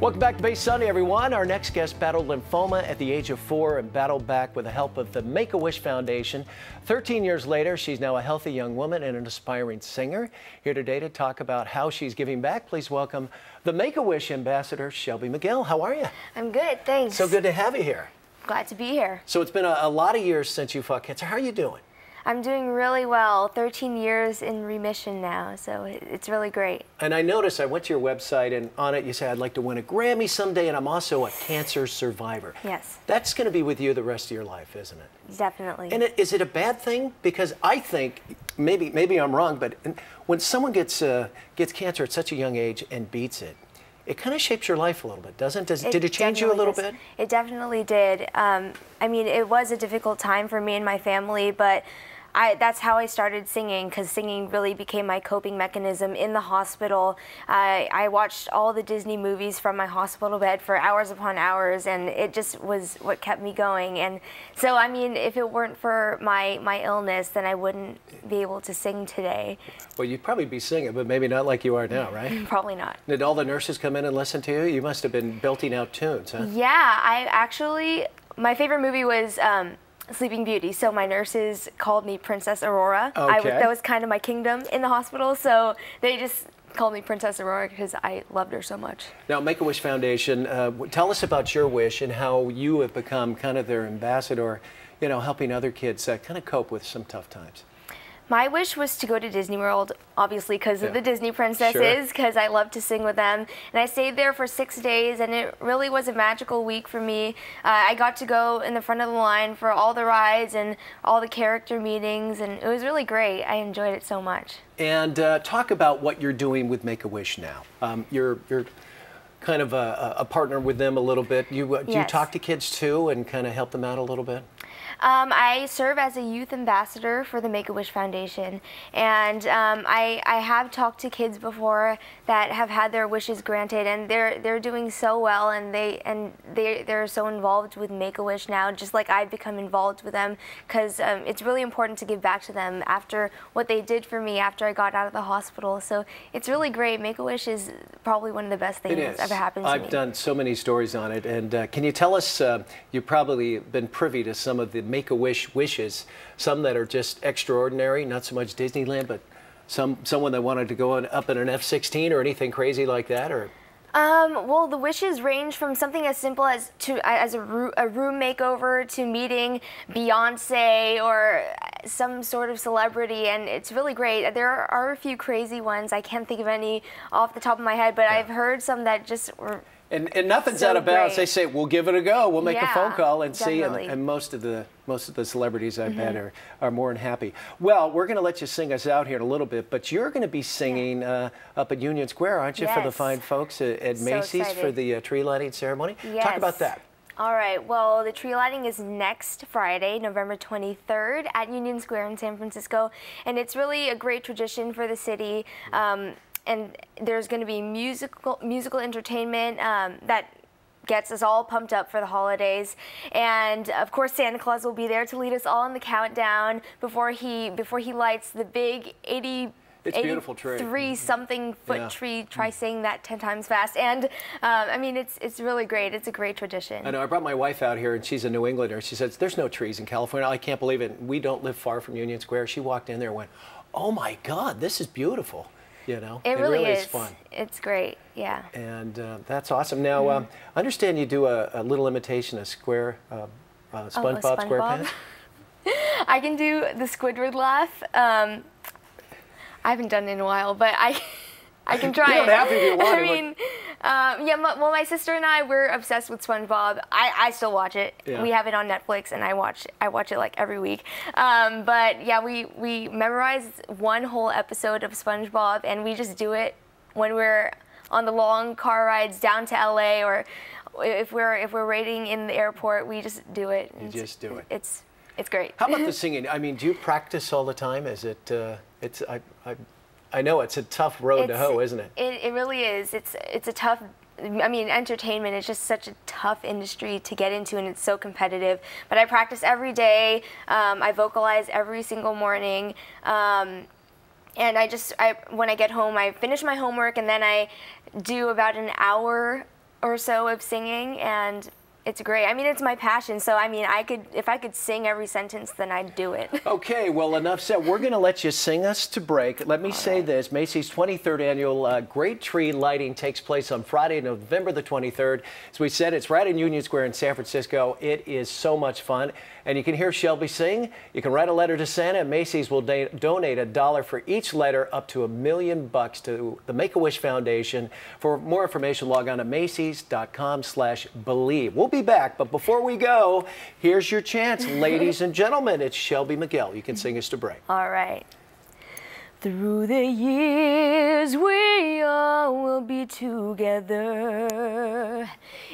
Welcome back to Base Sunday, everyone. Our next guest battled lymphoma at the age of 4 and battled back with the help of the Make-A-Wish Foundation. 13 years later, she's now a healthy young woman and an aspiring singer. Here today to talk about how she's giving back, please welcome the Make-A-Wish ambassador, Shelby McGill. How are you? I'm good, thanks. So good to have you here. Glad to be here. So it's been a lot of years since you fought cancer. How are you doing? I'm doing really well. 13 years in remission now, so it's really great. And I noticed, I went to your website, and on it you say, I'd like to win a Grammy someday, and I'm also a cancer survivor. Yes. That's going to be with you the rest of your life, isn't it? Definitely. And is it a bad thing? Because I think, maybe I'm wrong, but when someone gets cancer at such a young age and beats it, it kind of shapes your life a little bit, doesn't it? Did it change you a little bit? It definitely did. I mean, it was a difficult time for me and my family, but that's how I started singing, because singing really became my coping mechanism in the hospital. I watched all the Disney movies from my hospital bed for hours upon hours, and it just was what kept me going. And so, I mean, if it weren't for my illness, then I wouldn't be able to sing today. Well, you'd probably be singing, but maybe not like you are now, right? Probably not. Did all the nurses come in and listen to you? You must have been belting out tunes, huh? Yeah, my favorite movie was Sleeping Beauty, so my nurses called me Princess Aurora. Okay. That was kind of my kingdom in the hospital, so they just called me Princess Aurora because I loved her so much. Now, Make-A-Wish Foundation, tell us about your wish and how you have become kind of their ambassador, you know, helping other kids kind of cope with some tough times. My wish was to go to Disney World, obviously because of the Disney princesses, because I love to sing with them. And I stayed there for 6 days, and it really was a magical week for me. I got to go in the front of the line for all the rides and all the character meetings, and it was really great. I enjoyed it so much. And talk about what you're doing with Make-A-Wish now. You're kind of a partner with them a little bit. Do you talk to kids too and kind of help them out a little bit? I serve as a youth ambassador for the Make-A-Wish Foundation, and I have talked to kids before that have had their wishes granted, and they're doing so well, and they're so involved with Make-A-Wish now, just like I've become involved with them, because it's really important to give back to them after what they did for me after I got out of the hospital. So it's really great. Make-A-Wish is probably one of the best things that's ever happened to me. I've done so many stories on it, and can you tell us, you've probably been privy to some of the Make-A-Wish wishes, some that are just extraordinary, not so much Disneyland, but someone that wanted to go up in an F-16 or anything crazy like that, or? Well, the wishes range from something as simple as a room makeover to meeting Beyonce or some sort of celebrity, and it's really great. There are a few crazy ones. I can't think of any off the top of my head, but I've heard some that just were And nothing's so out of bounds. great. They say, we'll give it a go. We'll make a phone call and definitely. see. And most of the celebrities I've had are more than happy. Well, we're going to let you sing us out here in a little bit, but you're going to be singing up at Union Square, aren't you, for the fine folks at Macy's for the tree lighting ceremony? Yes. Talk about that. All right, well, the tree lighting is next Friday, November 23rd at Union Square in San Francisco, and it's really a great tradition for the city. And there's going to be musical entertainment that gets us all pumped up for the holidays, and of course Santa Claus will be there to lead us all in the countdown before he lights the big 83-something foot tree. Try saying that 10 times fast. And I mean, it's really great. It's a great tradition. I know. I brought my wife out here, and she's a New Englander. She says, there's no trees in California. I can't believe it. We don't live far from Union Square. She walked in there and went, oh my God, this is beautiful. You know, it really is fun. It's great, yeah. And that's awesome. Now, I understand you do a little imitation of SpongeBob SquarePants. I can do the Squidward laugh. I haven't done it in a while, but I can try. You don't have to if you want to. I mean, yeah. Well, my sister and I, we're obsessed with SpongeBob. I still watch it. Yeah. We have it on Netflix, and I watch it like every week. But yeah, we memorize one whole episode of SpongeBob, and we just do it when we're on the long car rides down to LA, or if we're waiting in the airport, we just do it. You just do it. It's great. How about the singing? I mean, do you practice all the time? Is it? I know it's a tough road to hoe, isn't it? It really is. It's a tough. I mean, entertainment is just such a tough industry to get into, and it's so competitive. But I practice every day. I vocalize every single morning. And when I get home, I finish my homework, and then I do about an hour or so of singing, and it's great. I mean, it's my passion, so I mean, if I could sing every sentence, then I'd do it. Okay, well, enough said. We're going to let you sing us to break. Let me say this. Macy's 23rd annual Great Tree Lighting takes place on Friday, November the 23rd. As we said, it's right in Union Square in San Francisco. It is so much fun. And you can hear Shelby sing. You can write a letter to Santa, and Macy's will donate $1 for each letter, up to $1 million to the Make-A-Wish Foundation. For more information, log on to Macys.com/believe. We'll be back, but before we go, here's your chance, ladies and gentlemen. It's Shelby Miguel. You can sing us to break. All right. Through the years, we all will be together,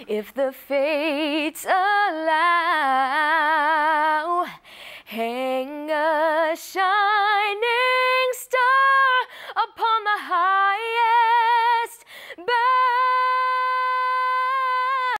if the fates allow. Hang a shine